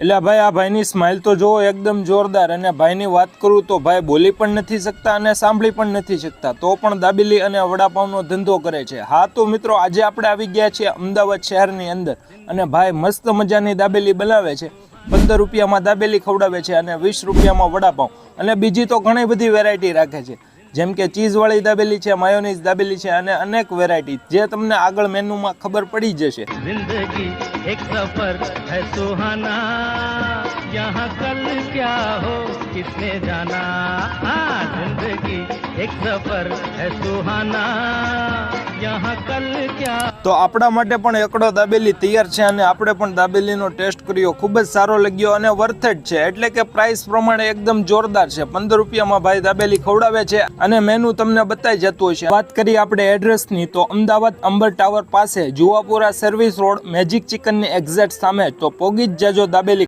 એટલે ભાઈ આ ભાઈની સ્માઇલ તો જુઓ એકદમ જોરદાર, અને ભાઈની વાત કરું તો ભાઈ બોલી પણ નથી શકતા અને સાંભળી પણ નથી શકતા, તો પણ દાબેલી અને વડાપાવનો ધંધો કરે છે। હા તો મિત્રો, આજે આપણે આવી ગયા છીએ અમદાવાદ શહેરની અંદર, અને ભાઈ મસ્ત મજાની દાબેલી બનાવે છે। 15 રૂપિયામાં દાબેલી ખવડાવે છે અને 20 રૂપિયામાં વડાપાવ, અને બીજી તો ઘણી બધી વેરાયટી રાખે છે, જેમ કે ચીઝવાળી દાબેલી છે, માયોનીઝ દાબેલી છે, અને અનેક વેરાયટી જે તમને આગળ મેનુમાં ખબર પડી જશે। जिंदगी एक सफर है सुहाना, यहाँ कल क्या हो किसने जाना। जिंदगी एक सफर है सुहाना, यहाँ कल क्या। તો આપણા માટે પણ એકડો દાબેલી તૈયાર છે, અને આપણે પણ દાબેલીનો ટેસ્ટ કર્યો, ખૂબ જ સારો લાગ્યો અને વર્થ ઇટ છે, એટલે કે પ્રાઇસ પ્રમાણે એકદમ જોરદાર છે। 15 રૂપિયામાં ભાઈ દાબેલી ખવડાવે છે અને મેનુ તમને બતાઈ જતું હશે। વાત કરીએ આપણે એડ્રેસની, તો અમદાવાદ અંબર ટાવર પાસે Juhapura service road magic ચિકનની exact સામે, તો પોગી જ જાજો દાબેલી